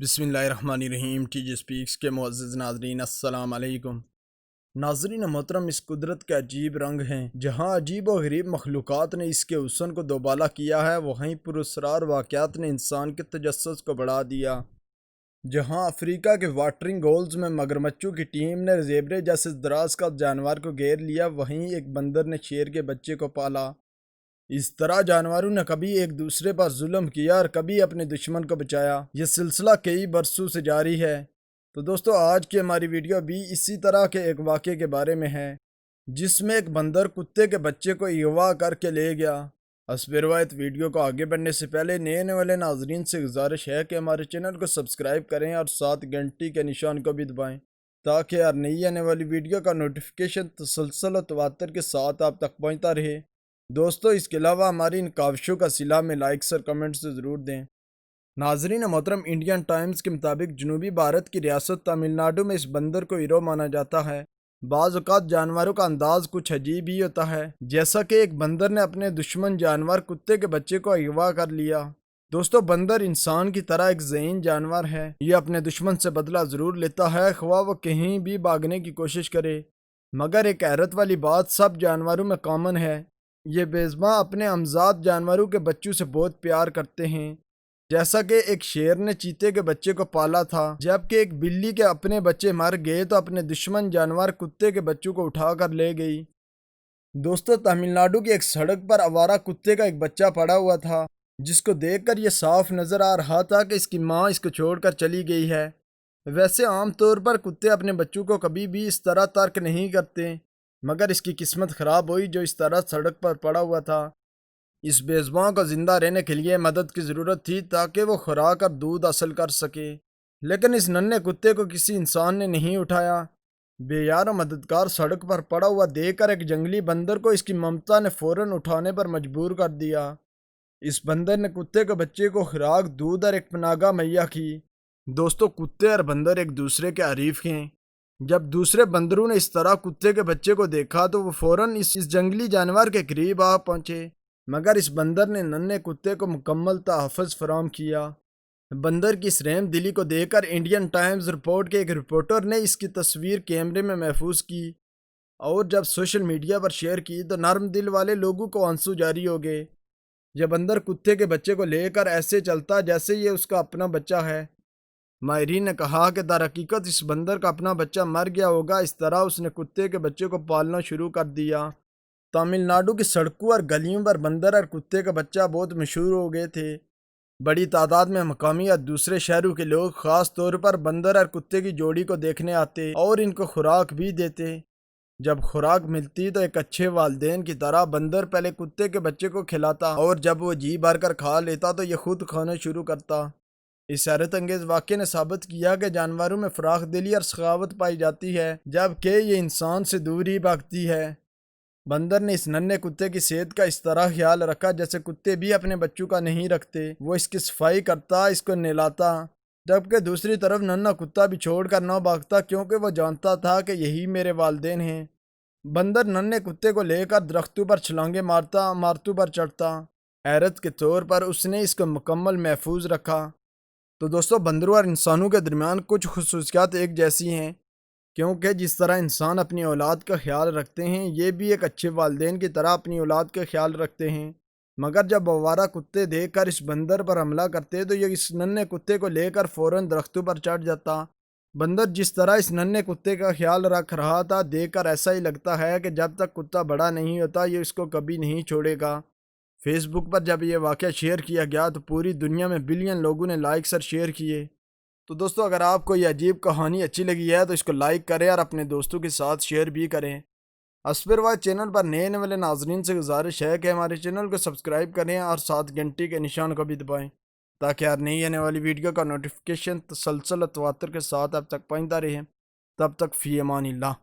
بسم اللہ الرحمن الرحیم ٹی جی سپیکس کے معزز ناظرین السلام علیکم۔ ناظرین محترم، اس قدرت کے عجیب رنگ ہیں۔ جہاں عجیب و غریب مخلوقات نے اس کے حسن کو دوبالا کیا ہے، وہیں پراسرار واقعات نے انسان کے تجسس کو بڑھا دیا۔ جہاں افریقہ کے واٹرنگ ہولز میں مگرمچھوں کی ٹیم نے زیبرے جیسے دراز کا جانور کو گھیر لیا، وہیں ایک بندر نے شیر کے بچے کو پالا۔ اس طرح جانوروں نے کبھی ایک دوسرے پر ظلم کیا اور کبھی اپنے دشمن کو بچایا۔ یہ سلسلہ کئی برسوں سے جاری ہے۔ تو دوستو، آج کی ہماری ویڈیو بھی اسی طرح کے ایک واقعے کے بارے میں ہے، جس میں ایک بندر کتے کے بچے کو اغوا کر کے لے گیا۔ حسب روایت ویڈیو کو آگے بڑھنے سے پہلے نئے آنے والے ناظرین سے گزارش ہے کہ ہمارے چینل کو سبسکرائب کریں اور ساتھ گھنٹی کے نشان کو بھی دبائیں، تاکہ ہر نئی آنے والی ویڈیو کا نوٹیفیکیشن تسلسل و تواتر کے ساتھ آپ تک پہنچتا رہے۔ دوستو، اس کے علاوہ ہماری ان کاوشوں کا صلہ میں لائکس اور کمنٹس سے ضرور دیں۔ ناظرین محترم، انڈین ٹائمز کے مطابق جنوبی بھارت کی ریاست تمل ناڈو میں اس بندر کو ہیرو مانا جاتا ہے۔ بعض اوقات جانوروں کا انداز کچھ عجیب ہی ہوتا ہے، جیسا کہ ایک بندر نے اپنے دشمن جانور کتے کے بچے کو اغوا کر لیا۔ دوستو، بندر انسان کی طرح ایک ذہین جانور ہے۔ یہ اپنے دشمن سے بدلہ ضرور لیتا ہے، خواہ وہ کہیں بھی بھاگنے کی کوشش کرے۔ مگر ایک حیرت والی بات سب جانوروں میں کامن ہے، یہ بے زباں اپنے ہمزاد جانوروں کے بچوں سے بہت پیار کرتے ہیں۔ جیسا کہ ایک شیر نے چیتے کے بچے کو پالا تھا، جبکہ ایک بلی کے اپنے بچے مر گئے تو اپنے دشمن جانور کتے کے بچوں کو اٹھا کر لے گئی۔ دوستو، تمل ناڈو کی ایک سڑک پر آوارہ کتے کا ایک بچہ پڑا ہوا تھا، جس کو دیکھ کر یہ صاف نظر آ رہا تھا کہ اس کی ماں اس کو چھوڑ کر چلی گئی ہے۔ ویسے عام طور پر کتے اپنے بچوں کو کبھی بھی اس طرح ترک نہیں کرتے، مگر اس کی قسمت خراب ہوئی جو اس طرح سڑک پر پڑا ہوا تھا۔ اس بے زباں کو زندہ رہنے کے لیے مدد کی ضرورت تھی تاکہ وہ خوراک اور دودھ حاصل کر سکے، لیکن اس ننھے کتے کو کسی انسان نے نہیں اٹھایا۔ بے یار و مددگار سڑک پر پڑا ہوا دیکھ کر ایک جنگلی بندر کو اس کی ممتا نے فوراً اٹھانے پر مجبور کر دیا۔ اس بندر نے کتے کے بچے کو خوراک، دودھ اور ایک پناہ گاہ مہیا کی۔ دوستو، کتے اور بندر ایک دوسرے کے حریف ہیں۔ جب دوسرے بندروں نے اس طرح کتے کے بچے کو دیکھا تو وہ فوراً اس جنگلی جانور کے قریب آ پہنچے، مگر اس بندر نے ننھے کتے کو مکمل تحفظ فراہم کیا۔ بندر کی اس رحم دلی کو دیکھ کر انڈین ٹائمز رپورٹ کے ایک رپورٹر نے اس کی تصویر کیمرے میں محفوظ کی اور جب سوشل میڈیا پر شیئر کی تو نرم دل والے لوگوں کو آنسو جاری ہو گئے۔ یہ بندر کتے کے بچے کو لے کر ایسے چلتا جیسے یہ اس کا اپنا بچہ ہے۔ ماہرین نے کہا کہ در حقیقت اس بندر کا اپنا بچہ مر گیا ہوگا، اس طرح اس نے کتے کے بچے کو پالنا شروع کر دیا۔ تمل ناڈو کی سڑکوں اور گلیوں پر بندر اور کتے کا بچہ بہت مشہور ہو گئے تھے۔ بڑی تعداد میں مقامی اور دوسرے شہروں کے لوگ خاص طور پر بندر اور کتے کی جوڑی کو دیکھنے آتے اور ان کو خوراک بھی دیتے۔ جب خوراک ملتی تو ایک اچھے والدین کی طرح بندر پہلے کتے کے بچے کو کھلاتا اور جب وہ جی بھر کر کھا لیتا تو یہ خود کھانا شروع کرتا۔ اس حیرت انگیز واقعے نے ثابت کیا کہ جانوروں میں فراخ دلی اور سخاوت پائی جاتی ہے، جبکہ یہ انسان سے دور ہی بھاگتی ہے۔ بندر نے اس ننھے کتے کی صحت کا اس طرح خیال رکھا جیسے کتے بھی اپنے بچوں کا نہیں رکھتے۔ وہ اس کی صفائی کرتا، اس کو نہلاتا، جبکہ دوسری طرف ننھا کتا بھی چھوڑ کر نہ بھاگتا، کیونکہ وہ جانتا تھا کہ یہی میرے والدین ہیں۔ بندر ننھے کتے کو لے کر درختوں پر چھلانگیں مارتا، عمارتوں پر چڑھتا۔ حیرت کے طور پر اس نے اس کو مکمل محفوظ رکھا۔ تو دوستو، بندروں اور انسانوں کے درمیان کچھ خصوصیات ایک جیسی ہیں، کیونکہ جس طرح انسان اپنی اولاد کا خیال رکھتے ہیں، یہ بھی ایک اچھے والدین کی طرح اپنی اولاد کا خیال رکھتے ہیں۔ مگر جب آوارہ کتے دیکھ کر اس بندر پر حملہ کرتے تو یہ اس ننھے کتے کو لے کر فوراً درختوں پر چڑھ جاتا۔ بندر جس طرح اس ننھے کتے کا خیال رکھ رہا تھا، دیکھ کر ایسا ہی لگتا ہے کہ جب تک کتا بڑا نہیں ہوتا یہ اس کو کبھی نہیں چھوڑے گا۔ فیس بک پر جب یہ واقعہ شیئر کیا گیا تو پوری دنیا میں بلین لوگوں نے لائکس اور شیئر کیے۔ تو دوستو، اگر آپ کو یہ عجیب کہانی اچھی لگی ہے تو اس کو لائک کریں اور اپنے دوستوں کے ساتھ شیئر بھی کریں۔ اسپروائے چینل پر نئے آنے والے ناظرین سے گزارش ہے کہ ہمارے چینل کو سبسکرائب کریں اور ساتھ گھنٹی کے نشان کو بھی دبائیں، تاکہ ہر نئی آنے والی ویڈیو کا نوٹیفیکیشن تسلسل و تواتر کے ساتھ اب تک پہنچتا رہے۔ تب تک فی امان اللہ۔